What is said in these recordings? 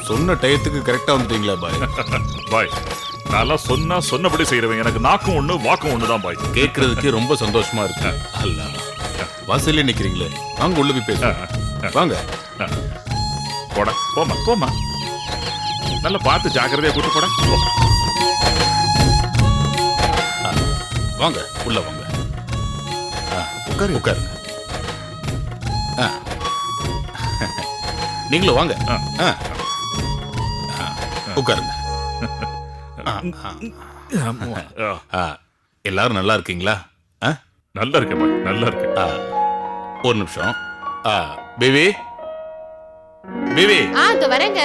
சொன்ன டயத்துக்கு கரெக்டா வந்துட்டீங்களா பாய்? பாய் நல்லா சொன்னபடி செய்யறவன். எனக்கு நாக்கும் ஒண்ணு வாக்கும் ஒண்ணுதான் பாய். கேட்கறதுக்கு ரொம்ப சந்தோஷமா இருக்கு. அல்ல வாசல்ல நிக்கிறீங்களே, வாங்க உள்ள போய் பேசுங்க. வாங்க போட, போமா போமா, நல்லா பார்த்து ஜாக்கிரதையா கூட்டு போட. வாங்க உள்ள வாங்க. உட்காருங்க உட்காருங்க. நீங்களும் வாங்க. உட்காருங்க. எல்லாரும் நல்லா இருக்கீங்களா? நல்லா இருக்கேன் பாய், நல்லா இருக்கேன். ஒரு நிமிஷம். பேபி பேபி, அங்க வரேங்க.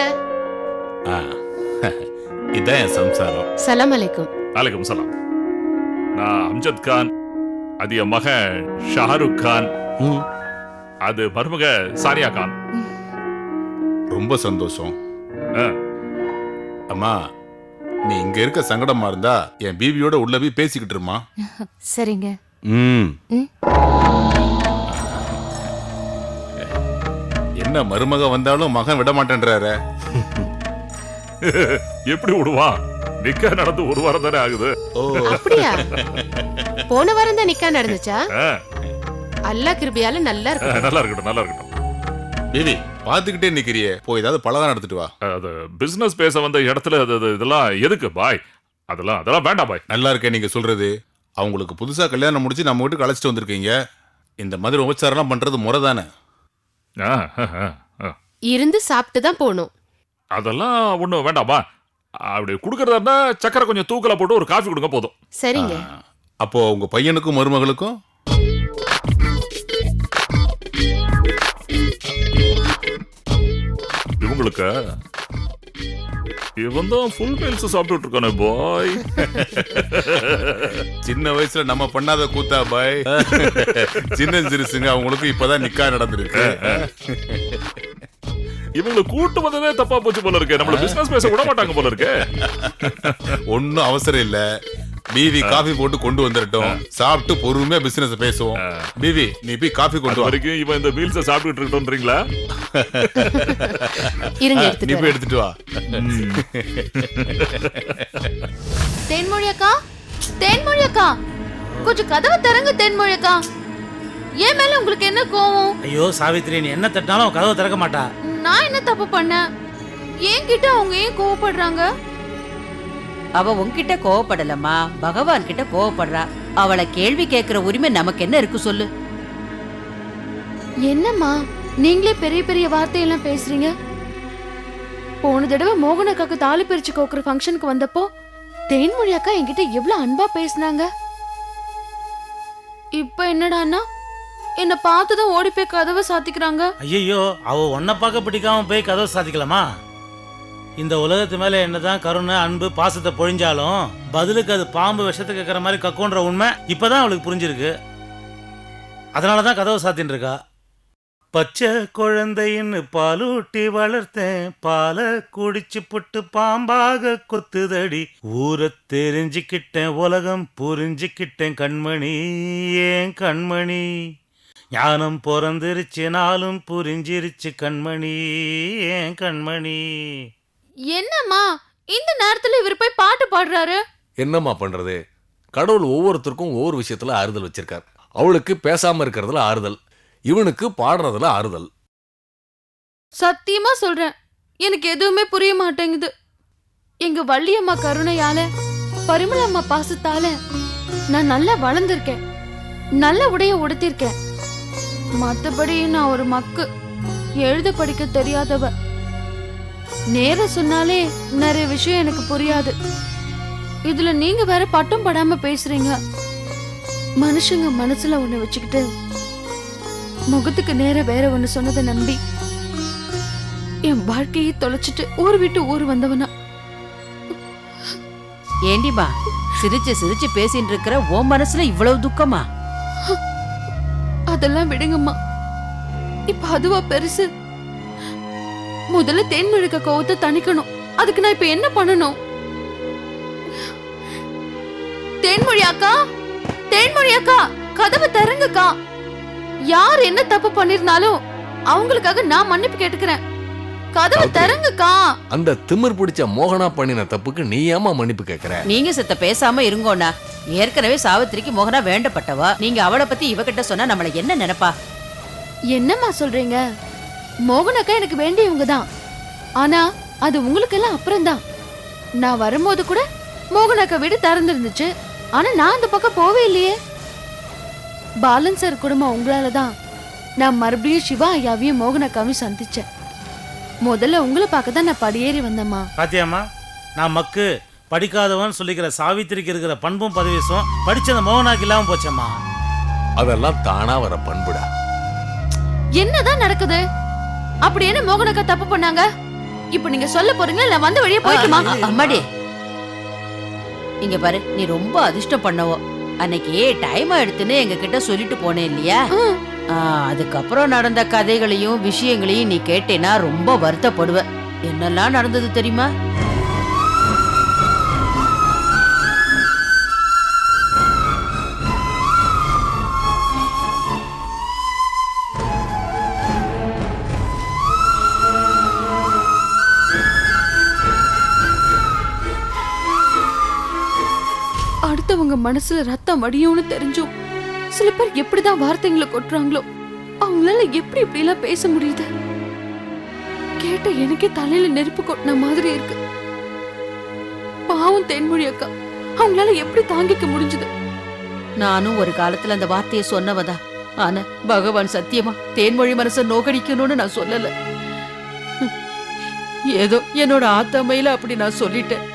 இதான் என் சம்சாரம். சலாம் அலைக்கும். அலைக்கும் சலாம். நான் அம்ஜத் கான், அது என் மகன் ஷாருக் கான், அது மருமக சானியா கான். ரொம்ப சந்தோஷம். அம்மா, நீ இங்க இருக்க சங்கடமா இருந்தா என் பிபியோட உள்ள போய் பேசிக்கிட்டு இருமா. சரிங்க. என்ன மருமக வந்தாலும் மகன் விட மாட்டேன்றாரு. எப்படி விடுவான்? நிக்கா நடந்து ஒரு வாரம் தானே ஆகுது. அப்படியா? போன வாரம் தான் நிக்கா நடந்துச்சா? அல்லாஹ் கிருபையால நல்லா இருக்கு. நல்லா இருக்கட்டும், நல்லா இருக்கட்டும். பேபி பாத்துக்கிட்டே நிக்கிறியே, போய் ஏதாவது பலகாரம் எடுத்துட்டு வா. அது பிசினஸ் பேச வந்த இடத்துல இதெல்லாம் எதுக்கு பாய்? அதெல்லாம் வேண்டாம் பாய். நல்லா இருக்கேன் நீங்க சொல்றது. அவங்களுக்கு புதுசா கல்யாணம் முடிச்சு நம்ம வீட்டுக்கு அழைச்சிட்டு வந்திருக்கீங்க. இந்த மாதிரி உபச்சாரம் பண்றது முறை தானே? இருந்து சாப்பிட்டு தான் போகணும். அதெல்லாம் ஒண்ணும் வேண்டாமா. அப்படி குடுக்கறதா இருந்தா சக்கரை கொஞ்சம் தூக்கல போட்டு ஒரு காஃபி கொடுங்க போதும். சரிங்க. அப்போ உங்க பையனுக்கும் மருமகளுக்கும் இவங்களுக்கு இவன் தான் ஃபுல் மீல்ஸ் சாப்பிட்டு இருக்கானே பாய். சின்ன வயசுல நம்ம பண்ணாத கூத்தா பாய். சின்ன சிறுசுங்க அவங்களுக்கு இப்பதான் நிக்கா நடந்திருக்கு. இவங்களை கூட்டு வந்ததே தப்பா போச்சு போல இருக்கு. நம்மள பிசினஸ் பேச விட மாட்டாங்க போல இருக்கு. ஒன்னும் அவசரம் இல்ல. பிவி காஃபி போட்டு கொண்டு வந்துட்டோம். சாப்பிட்டு பொறுமையா பிசினஸ் பேசுவோம். பிவி நீ போய் காஃபி கொண்டு வரைக்கும் இவன் இந்த மீல்ஸை சாப்பிட்டுட்டு இருக்கோன்றீங்களா? இருங்க, நீ போய் எடுத்துட்டு வா. தேன்மொழி அக்கா, தேன்மொழி அக்கா, கொஞ்சம் கதவை திறங்க. தேன்மொழி அக்கா, ஏன் மேல உங்களுக்கு என்ன கோவம்? ஐயோ சாவித்திரி, நீ என்ன தட்டினாலும் கதவை திறக்க மாட்டா. நான் என்ன தப்பு பண்ணேன்? என்கிட்ட அவங்க ஏன் கோவப்படுறாங்க? அவ உன்கிட்ட கோவப்படலம்மா, பகவான் கிட்ட கோவப்படுறா. அவளை கேள்வி கேட்கிற உரிமை நமக்கு என்ன இருக்கு சொல்லு. என்னம்மா நீங்களே பெரிய பெரிய வார்த்தையெல்லாம் பேசுறீங்க? போன தடவை மோகன் அக்காக்கு தாலி பிரிச்சு கோக்குற ஃபங்க்ஷனுக்கு வந்தப்போ தேன்மொழி அக்கா என்கிட்ட எவ்வளவு அன்பா பேசினாங்க. இப்ப என்னடான்னா என்ன பார்த்துதான் ஓடி போய் கதவை சாத்திக்கிறாங்க. ஐயோ, அவ உன்னை பார்க்க பிடிக்காம போய் கதவை சாத்திக்கலாமா? இந்த உலகத்து மேல என்னதான் கருணை அன்பு பாசத்தை பொழிஞ்சாலும் பதிலுக்கு அது பாம்பு விஷத்தை கேட்கற மாதிரி கக்குன்ற உண்மை இப்பதான் அவளுக்கு புரிஞ்சிருக்கு. அதனாலதான் கதவை சாத்தின்னு இருக்கா. பச்சை குழந்தைன்னு பாலூட்டி வளர்த்தேன், பாலை குடிச்சு புட்டு பாம்பாக கொத்துதடி. ஊரை தெரிஞ்சுக்கிட்டேன், உலகம் புரிஞ்சுக்கிட்டேன் கண்மணி, ஏன் கண்மணி. ஞானம் பிறந்திருச்சு, நாளும் புரிஞ்சிருச்சு கண்மணி, ஏன் கண்மணி. என்னம்மா இந்த நேரத்துல இவர் போய் பாட்டு பாடுறாரு? என்னம்மா பண்றது? கடவுள் ஒவ்வொருத்தருக்கும் ஒவ்வொரு விஷயத்துல ஆறுதல் வச்சிருக்கார். அவளுக்கு பேசாம இருக்கிறதுல ஆறுதல், இவனுக்கு பாடுறதுல ஆறுதல். சத்தியமா சொல்றேன், எனக்கு எதுவுமே புரிய மாட்டேங்குது. எங்க வள்ளியம்மா கருணையால, பரிமளம்மா பாசத்தால நான் நல்லா வளர்ந்திருக்கேன், நல்ல உடைய உடுத்திருக்கேன். மத்தபடி நான் ஒரு மக்கு, எழுத படிக்க தெரியாதவ. நேரம் சொன்னாலே நிறைய விஷயம் எனக்கு புரியாது. இதுல நீங்க வேற பட்டம் படாம பேசுறீங்க. மனுஷங்க மனசுல ஒண்ணு வச்சுக்கிட்டு முகத்துக்கு நேர வேற ஒண்ணு சொன்னதை நம்பி என் வாழ்க்கையை தொலைச்சிட்டு ஊர் விட்டு ஊர் வந்தவனா. ஏண்டிமா சிரிச்சு சிரிச்சு பேசிட்டு இருக்கிற உன் மனசுல இவ்வளவு துக்கமா? அதெல்லாம் விடுங்கம்மா, இப்ப அதுவா பெருசு. முதல்ல தேன்மொழிக்க கோவத்தை தணிக்கணும். அதுக்கு நான் இப்ப என்ன பண்ணணும்? தேன்மொழி அக்கா, தேன்மொழி அக்கா, கதவை திறங்கக்கா. யார் என்ன தப்பு பண்ணிருந்தாலும் அவங்களுக்காக நான் மன்னிப்பு கேட்டுக்கிறேன். கதவை திறங்குக்கா. அந்த திமிர் பிடிச்ச மோகனா பண்ணின தப்புக்கு நீ ஏமா மன்னிப்பு கேக்குற? நீங்க சித்த பேசாம இருங்கோண்ணா. ஏற்கனவே சாவித்திரிக்கு மோகனா வேண்டப்பட்டவா. நீங்க அவளை பத்தி இவகிட்ட சொன்னா நம்மள என்ன நினைப்பா? என்னம்மா சொல்றீங்க? மோகனக்கா எனக்கு வேண்டியவங்க தான். ஆனா அது உங்களுக்கெல்லாம் அப்புறம்தான். நான் வரும்போது கூட மோகனக்கா வீடு திறந்துருந்துச்சு. ஆனா நான் அந்த பக்கம் போவே இல்லையே. பாலன் சார் குடும்பம் உங்களாலதான் நான் மறுபடியும் சிவா ஐயாவையும் மோகனக்காவையும் சந்திச்சேன். முதல்ல உங்களை பார்க்க தான் நான் படியேறி வந்தேம்மா. பாத்தியாம்மா, நான் மக்கு படிக்காதவன் சொல்லிக்கிற சாவித்திரிக்கு இருக்கிற பண்பும் பதவிசும் படிச்சத மோகனாக்கு இல்லாம போச்சம்மா. அதெல்லாம் தானா வர பண்புடா. என்னதான் நடக்குது? அப்படி என்ன மோகனக்கா தப்பு பண்ணாங்க? இப்ப நீங்க சொல்ல போறீங்களா இல்ல வந்த வழியே போயிட்டுமா? அம்மாடி, இங்க பாரு, நீ ரொம்ப அதிர்ஷ்டம் பண்ணவோ. அன்னைக்கு டைம் எடுத்துன்னு எங்க கிட்ட சொல்லிட்டு போனேன் இல்லையா? அதுக்கப்புறம் நடந்த கதைகளையும் விஷயங்களையும் நீ கேட்டேன்னா ரொம்ப வருத்தப்படுவ. என்னெல்லாம் நடந்தது தெரியுமா? அடுத்தவங்க மனசுல ரத்தம் வடியும்னு தெரிஞ்சும் சில பேர் எப்படிதான் வார்த்தைகளை கொட்டுறாங்களோ, அவங்களால எப்படி இப்படி எல்லாம் பேச முடியுது? கேட்ட எனக்கே தலையில நெருப்பு கொட்டின மாதிரி இருக்கு. பாவம் தேன்மொழி அக்கா, அவங்களால எப்படி தாங்கிக்க முடிஞ்சது? நானும் ஒரு காலத்துல அந்த வார்த்தையை சொன்னவதா. ஆனா பகவான் சத்தியமா தேன்மொழி மனச நோகடிக்கணும்னு நான் சொல்லல. ஏதோ என்னோட ஆத்தமையில அப்படி நான் சொல்லிட்டேன்.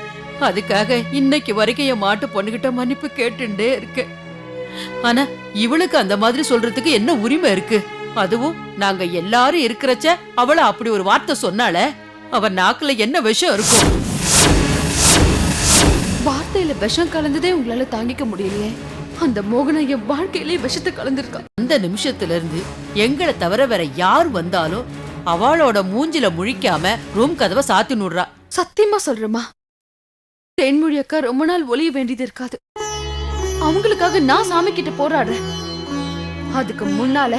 அதுக்காக இன்னைக்கு வரைக்கும் என் மாட்டு பொண்ணுகிட்ட மன்னிப்பு கேட்டுட்டே இருக்கேன். ஆனா இவளுக்கு அந்த மாதிரி சொல்றதுக்கு என்ன உரிமை இருக்கு? அதுவும் நாங்க எல்லாரும் இருக்கிறச்ச அவளை அப்படி ஒரு வார்த்தை சொன்னால அவ நாக்குல என்ன விஷம் இருக்கும்? வார்த்தையில விஷம் கலந்ததே உங்களால தாங்கிக்க முடியலையே. அந்த மோகனா என் வாழ்க்கையிலே விஷத்தை கலந்திருக்கா. அந்த நிமிஷத்துல இருந்து எங்களை தவிர வேற யார் வந்தாலும் அவளோட மூஞ்சில முழிக்காம ரூம் கதவை சாத்தி நுடுறா. சத்தியமா சொல்றேமா, தேன்மொழி அக்கா ரொம்ப நாள் ஒளிய வேண்டியது இருக்காது. அவங்களுக்காக நான் சாமி கிட்ட போராடுறேன். அதுக்கு முன்னால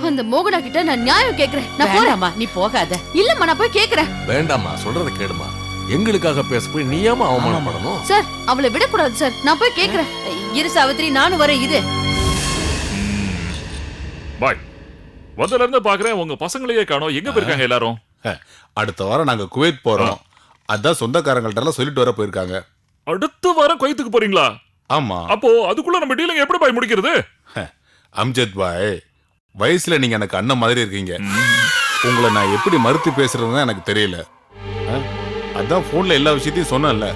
அந்த மோகனா கிட்ட நான் நியாயம் கேக்குறேன். நான் வேண்டாமா, நீ போகாத. இல்லம்மா, நான் போய் கேக்குறேன். வேண்டாமா, சொல்றத கேடுமா. எங்களுக்காக பேச போய் நீ ஏமா அவமானப்படணும்? சார், அவளை விடக்கூடாது சார். நான் போய் கேக்குறேன். இரு சாவித்திரி, நானும் வரேன். இது பாய், வந்தல இருந்து பாக்குறேன் உங்க பசங்களையே காணோம். எங்க போயிருக்காங்க எல்லாரும்? அடுத்த வாரம் நாங்க குவைத் போறோம். அதான் சொந்தக்காரங்கள்ட்ட எல்லாம் சொல்லிட்டு வர போயிருக்காங்க. அடுத்த வாரம் குவைத்துக்கு போறீங்களா? ஆமா. அப்போ அதுக்குள்ள நம்ம டீலிங் எப்படி பாய் முடிக்கிறது? அம்ஜத் பாய், வயசுல நீங்க எனக்கு அண்ணன் மாதிரி இருக்கீங்க. உங்களை நான் எப்படி மறுத்து பேசுறதுன்னு எனக்கு தெரியல. அதான் போன்ல எல்லா விஷயத்தையும் சொன்னேன்ல.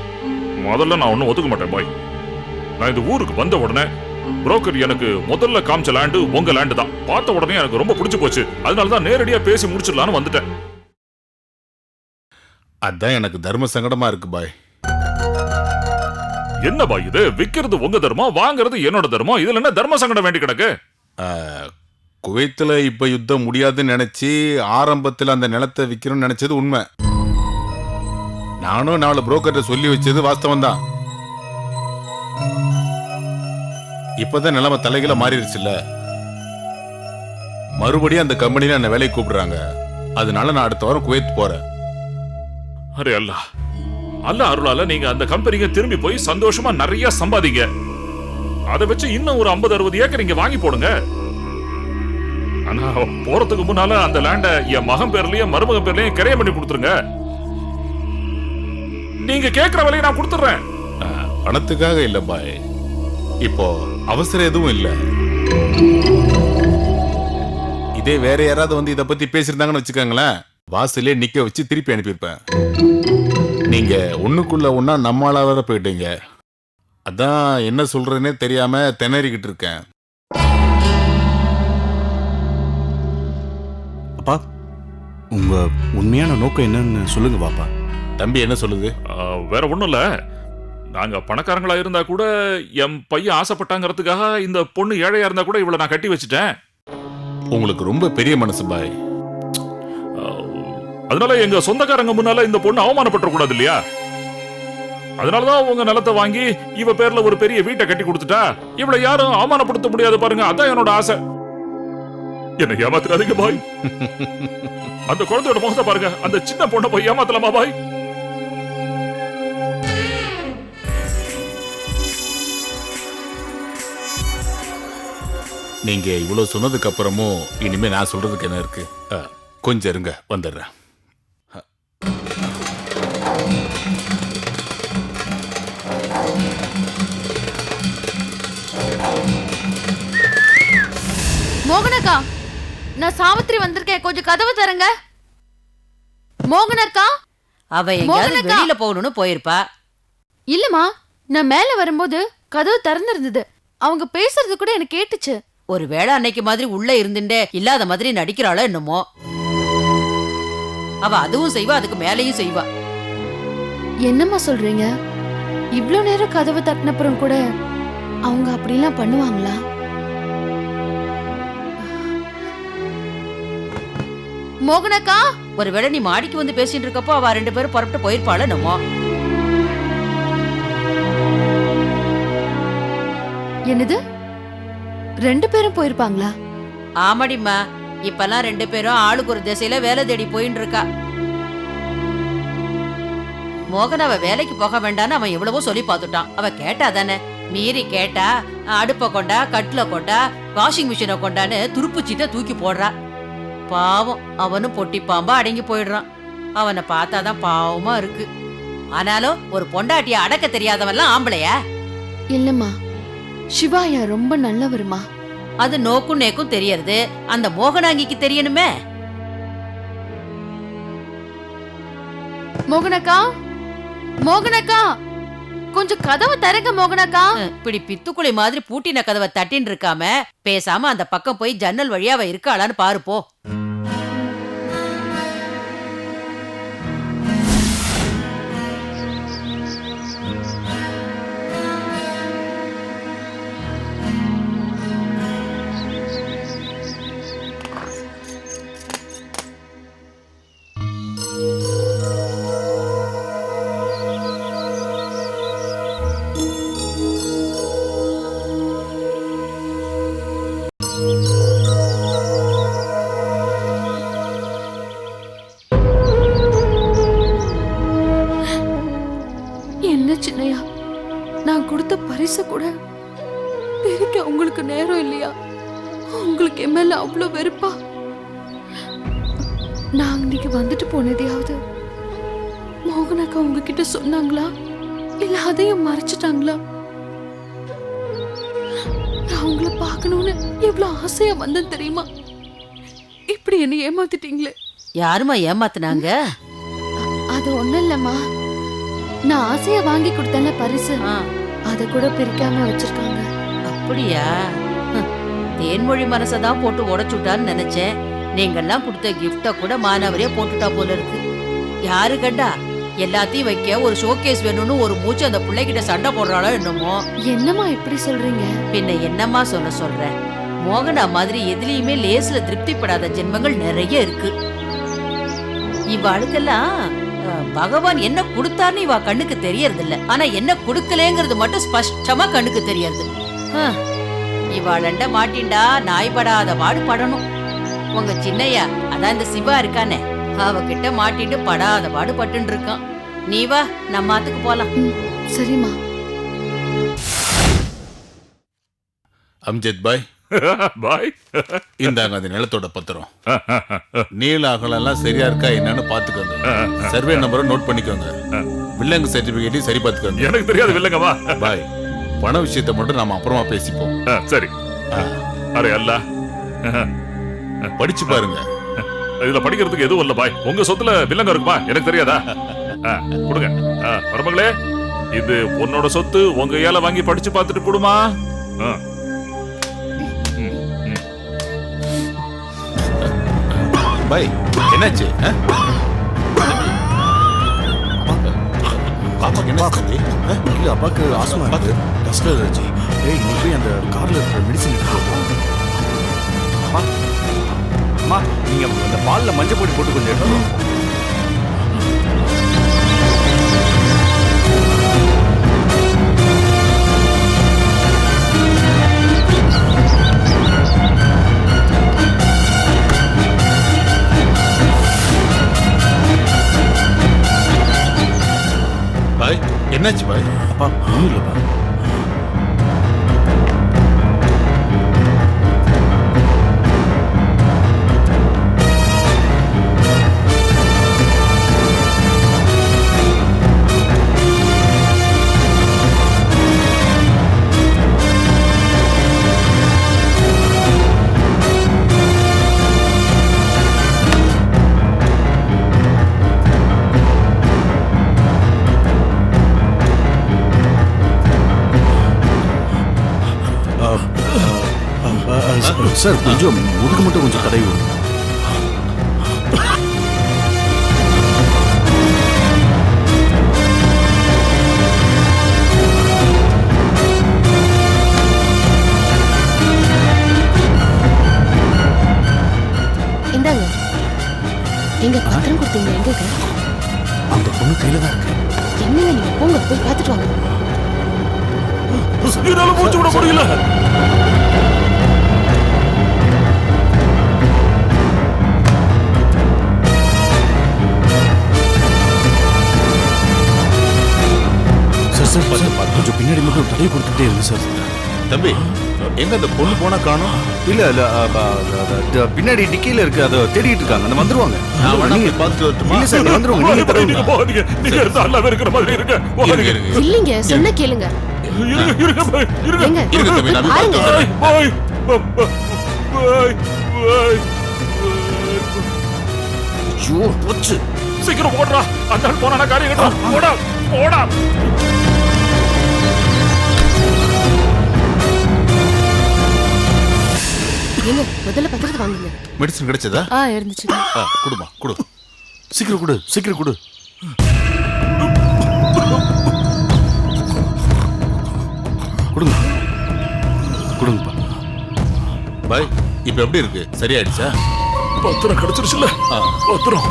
முதல்ல நான் ஒன்னும் ஒத்துக்க மாட்டேன் பாய். நான் இந்த ஊருக்கு வந்த உடனே புரோக்கர் எனக்கு முதல்ல காமிச்ச லேண்டு உங்க லேண்டு தான். பார்த்த உடனே எனக்கு ரொம்ப பிடிச்சு போச்சு. அதனாலதான் நேரடியா பேசி முடிச்சிடலான்னு வந்துட்டேன். அதான் எனக்கு தர்ம சங்கடமா இருக்கு பாய். என்ன பாய் இது? விக்கிறது உங்க தர்மம், வாங்குறது என்னோட தர்மம். இதுல என்ன தர்ம சங்கடம் வேண்டி கிடக்கு? குவைத்துல இப்ப யுத்தம் முடியாதுன்னு நினைச்சு ஆரம்பத்துல அந்த நிலத்தை விற்கணும்னு நினைச்சது உண்மை. நானும் 4 புரோக்கர்ட்ட சொல்லி வச்சது வாஸ்தவம் தான். இப்பதான் நிலைமை தலைகீழ மாறிடுச்சுல்ல. மறுபடியும் அந்த கம்பெனில என்ன வேலைக்கு கூப்பிடுறாங்க. அதனால நான் அடுத்த வாரம் குவைத் போறேன். அரே அல்லாஹ், அல்லாஹ் அருளால நீங்க அந்த கம்பெனிக்கு திரும்பி போய் சந்தோஷமா நிறைய சம்பாதிங்க. அதை வச்சு இன்னும் ஒரு 50-60 ஏக்கர் இங்க வாங்கி போடுங்க. ஆனா போறதுக்கு முன்னால அந்த லேண்ட என் மகன் பேர்லயும் மருமகன் பேர்லயும் கிரையம் பண்ணி கொடுத்துருங்க. நீங்க கேட்கிற விலையை நான் கொடுத்துறேன். பணத்துக்காக இல்ல பாய், இப்போ அவசரம் எதுவும் இல்ல. இதே வேற யாராவது வந்து இத பத்தி பேசிருந்தாங்கன்னு வச்சுக்கோங்களேன், வாசலே நிக்க வச்சு திருப்பி அனுப்பியிருப்பேன். நீங்க ஒண்ணுக்குள்ள ஒன்னா நம்மளால வர போயிட்டீங்க. அதான் என்ன சொல்றதுன்னே தெரியாம திணறிக்கிட்டு இருக்கேன். அப்பா, உங்க உண்மையான நோக்கம் என்னன்னு சொல்லுங்க பாப்பா. தம்பி என்ன சொல்லுது? வேற ஒண்ணும் இல்ல. நாங்க பணக்காரங்களா இருந்தா கூட என் பையன் ஆசைப்பட்டாங்கிறதுக்காக இந்த பொண்ணு ஏழையா இருந்தா கூட இவளை நான் கட்டி வச்சுட்டேன். உங்களுக்கு ரொம்ப பெரிய மனசு பாய். அதனால எங்க சொந்தக்காரங்க முன்னால இந்த பொண்ணு அவமானப்பட்ட கூடாது இல்லையா? அதனாலதான் உங்க நிலத்தை வாங்கி இவ பேர்ல ஒரு பெரிய வீட்டை கட்டி கொடுத்துட்டா இவளை யாரும் அவமானப்படுத்த முடியாது பாருங்க. அதான் என்னோட ஆசை. என்ன ஏமாத்துறாதீங்க பாய். அந்த குழந்தையோட முகத்தை பாருங்க. அந்த சின்ன பொண்ணை போய் ஏமாத்தலாமா பாய்? நீங்க இவ்வளவு சொன்னதுக்கு அப்புறமும் இனிமே நான் சொல்றதுக்கு என்ன இருக்கு? கொஞ்சம் இருங்க, வந்துடுறேன். மோகனக்கா, நான் சாவித்திரி வந்திருக்கேன், கொஞ்சம் கதவு தரங்க. மோகனக்கா, அவ எங்கேயாவது மோகனக்கா. வெளியில போகணும்னு போயிருப்பா. இல்லம்மா, நான் மேல வரும்போது கதவு திறந்திருந்தது. அவங்க பேசுறது கூட எனக்கு கேட்டுச்சு. ஒருவேளை அன்னைக்கு மாதிரி உள்ள இருந்துட்டே இல்லாத மாதிரி நடிக்கிறாளோ என்னமோ. அவ அதுவும் செய்வா, அதுக்கு மேலேயும் செய்வா. என்னம்மா சொல்றீங்க? இவ்ளோ நேரம் கதவு தட்டினப்புறம் கூட அவங்க அப்படிலாம் பண்ணுவாங்களா? மோகனக்கா, ஒருவேளை நீ மாடிக்கு வந்து பேசிட்டு இருக்கப்போ அவ 2 பேரும் புறப்பட்டு போயிருப்பாளோ என்னமோ. என்னது? 2 பேரும் போயிருப்பாங்களா? ஆமாடிம்மா, இப்பெல்லாம் 2 பேரும் ஆளுக்கு ஒரு திசையில வேலை தேடி போயின்னு இருக்கா. மோகன் அவ வேலைக்கு போக வேண்டான்னு அவன் எவ்வளவோ சொல்லி பார்த்துட்டான். அவ கேட்டா தானே, மீறி கேட்டா அடுப்பை கொண்டா, கட்டில கொண்டா, வாஷிங் மிஷினை கொண்டான்னு துருப்புச்சீட்டை தூக்கி போடுறா. பாவம், அவனும் பொட்டி பாம்பா அடங்கி போயிடுறான். அவனை பார்த்தாதான் பாவமா இருக்கு. ஆனாலும் ஒரு பொண்டாட்டிய அடக்க தெரியாதவன்லாம் ஆம்பளையா? இல்லம்மா, சிவாயா ரொம்ப நல்லவருமா. அது நோக்கும் நேக்கும் தெரியறது, அந்த மோகனாங்கிக்கு தெரியணுமே. மோகனக்கா, மோகனக்கா, கொஞ்சம் கதவை தரங்க மோகனக்கா. இப்படி பித்துக்குளி மாதிரி பூட்டின கதவை தட்டின்னு இருக்காம பேசாம அந்த பக்கம் போய் ஜன்னல் வழியா அவ இருக்காளான்னு பாரு போ. என்ன சின்னையா, நான் கொடுத்த பரிசு கூட பிரிக்க உங்களுக்கு நேரம் இல்லையா? உங்களுக்கு என் மேல அவ்வளவு வெறுப்பா? நான் இன்னைக்கு வந்துட்டு போனதையாவது மோகனக்கா உங்ககிட்ட சொன்னாங்களா, இல்ல அதையும் மறைச்சிட்டாங்களா? நான் உங்களை பார்க்கணும்னு எவ்வளவு ஆசையா வந்தேன் தெரியுமா? இப்படி என்ன ஏமாத்திட்டீங்களே. யாருமா ஏமாத்துனாங்க? அது ஒண்ணும் இல்லம்மா, நான் ஆசையா வாங்கி கொடுத்தேன்ல பரிசு, அத கூட பிரிக்காம வச்சிருக்காங்க. அப்படியா? தேன்மொழி மனசதான் போட்டு உடைச்சுட்டான்னு நினைச்சேன். நீங்கெல்லாம் கொடுத்த கிஃப்ட கூட மானவரே போட்டுட்டா போல இருக்கு. யாரு கண்டா எல்லாத்தையும் வைக்க ஒரு ஷோகேஸ் வேணும்னு ஒரு மூச்சு அந்த பிள்ளைகிட்ட சண்டை போடுறாளோ என்னமோ. என்னம்மா இப்படி சொல்றீங்க? பின்ன என்னம்மா சொல்றேன். மோகனா மாதிரி எதுலயுமே லேஸ்ல திருப்திப்படாத ஜென்மங்கள் நிறைய இருக்கு. இவாளுக்கெல்லாம் பகவான் என்ன கொடுத்தான்னு இவ கண்ணுக்கு தெரியறது இல்ல, ஆனா என்ன கொடுக்கலங்கிறது மட்டும் ஸ்பஷ்டமா கண்ணுக்கு தெரியறது. இவாளண்ட மாட்டின்டா நாய்படாத பாடு படணும். உங்க சின்னையா, அதான் இந்த சிவா இருக்கானே, அவகிட்ட மாட்டிட்டு படாத பாடு பட்டுன்னு இருக்கான். நீ வா, நம்ம ஆத்துக்கு போலாம். சரிம்மா. அம்ஜத் பாய், பாய். இந்தாங்க அந்த நிலத்தோட பத்திரம். நீள அகலம் சரியா இருக்கா என்னன்னு பாத்துக்கோங்க. சர்வே நம்பரை நோட் பண்ணிக்கோங்க. வில்லங்க சர்டிபிகேட்டையும் சரி பாத்துக்கோங்க. எனக்கு தெரியாது வில்லங்கம்மா. பாய், பண விஷயத்தை மட்டும் நாம அப்புறமா பேசிப்போம். சரி. அரே அல்ல, படிச்சு பாருங்க. இதுல படிக்கிறதுக்கு எதுவும் இல்ல பாய். உங்க சொத்துல வில்லங்க இருக்குமா எனக்கு தெரியாதா? கொடுங்க மருமகளே, இது உன்னோட சொத்து. உங்க ஏல வாங்கி படிச்சு பார்த்துட்டு கொடுமா. பாய், என்னாச்சு? பாப்பாக்கு என்ன ஆச்சு? இல்ல அப்பாக்கு ஆஸ்மா இருக்கு, டஸ்ட் அலர்ஜி. ஏய், நீ போய் அந்த கார்ல இருக்கிற மெடிசன் எடுத்து அம்மா, நீங்க அந்த பால்ல மஞ்சள் பொடி போட்டு கொஞ்சம் எடுத்து என்னாச்சு பாய்? அப்பா ஒன்றும் இல்லைப்பா. சார் கொஞ்சம் முதுகு மட்டும் கொஞ்சம் தடவி விடுங்க. இந்தாங்க. எங்க பத்திரம் கொடுத்தீங்க எங்க? அந்த பொண்ணு கையில தான் இருக்கு. என்னங்க நீங்க போங்க போய் பார்த்துட்டு வாங்க. என்னால மூச்சு விட முடியல. சார் கொஞ்சம் பின்னாடி மட்டும் தடவி கொடுத்துட்டே இருக்கு சார். தம்பி, எங்க அந்த பொண்ணு போனா காணோம்? இல்ல பின்னாடி டிக்கில இருக்கு, அதை தேடிட்டு இருக்காங்க. அந்த வந்துருவாங்க. நான் வேணா போய் பார்த்துட்டு வரட்டுமா? இல்ல சார் வந்துருவாங்க. நீங்க நீங்க தடவுங்க. போகாதீங்க. நீங்க இருந்தா நல்லா இருக்கிற மாதிரி இருக்க. இருங்க, இருங்க. இல்லைங்க சொன்ன கேளுங்க. இருங்க பாய், இருங்க. எங்க இருங்க தம்பி, நான் போய் பாருங்க. பார்த்துட்டு வரேன். பாய், பாய், பாய். ஐயோ போச்சு. சீக்கிரம் ஓடுறா. அந்த ஆள் போனா காரியம் கட்டா. ஓடா, ஓடா. ஏங்க முதல்ல பத்திரத்தை வாங்குங்க. மெடிசன் கிடைச்சதா? இருந்துச்சு. குடுமா, குடு. சீக்கிரம் கொடு, சீக்கிரம் கொடு. கொடுங்க, கொடுங்கப்பா. பாய், இப்ப எப்படி இருக்கு? சரியாயிடுச்சா? பத்திரம் கிடைச்சிருச்சுல. பத்திரம்.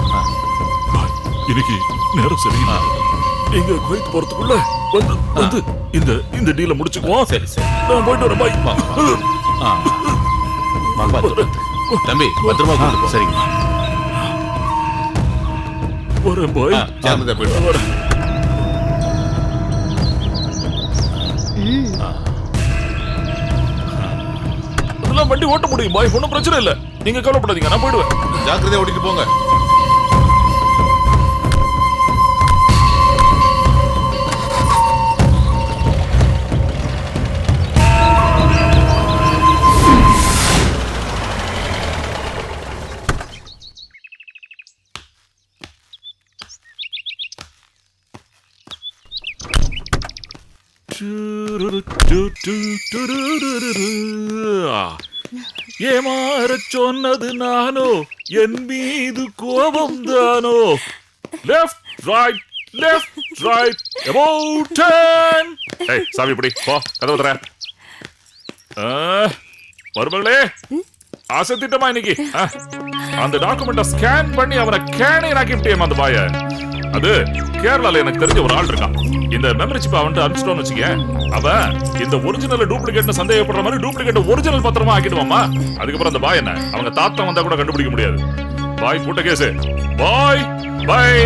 பாய், இன்னைக்கு நேரம் சரியில்லை. நீங்க குவைத் போறதுக்குள்ள வந்து இந்த டீல முடிச்சுக்குவோம். சரி, சரி. நான் போயிட்டு வரேன் பாய். பார்த்து. தம்பி, பத்திரமா கொண்டு போ. சரிங்க. வரேன் பாய். ஜாக்கிரதையா போயிட்டு வா. வரேன். அதெல்லாம் வண்டி ஓட்ட முடியும் பாய், ஒன்றும் பிரச்சனை இல்லை. நீங்க கவலைப்படாதீங்க, நான் போயிடுவேன். ஜாக்கிரதையா ஓட்டிட்டு போங்க. ஏமாறச் சொன்னது நானோ, என் மீது கோபம் தானோ. Left right, left right, about turn. ஏய் சாவி பிடி, போ, கதவு தர. மருமகளே, அசத்திட்டமா இன்னைக்கு. அந்த டாக்குமெண்ட ஸ்கேன் பண்ணி அவனை கேனே ராக்கிட்டேன் அந்த பாய. அது கேரளால எனக்கு தெரிஞ்ச ஒரு ஆள் இருக்கான். இந்த மெமரி சிப் அவன்ட்டு அனுப்பிச்சிட்டோன்னு வச்சுக்கேன், அவன் இந்த ஒரிஜினல் டூப்ளிகேட்னு சந்தேகப்படுற மாதிரி டூப்ளிகேட் ஒரிஜினல் பத்திரமா ஆக்கிடுவாமா. அதுக்கப்புறம் அந்த பாய் என்ன, அவங்க தாத்தா வந்தா கூட கண்டுபிடிக்க முடியாது. பாய் போட்ட கேஸ். பாய் பாய்.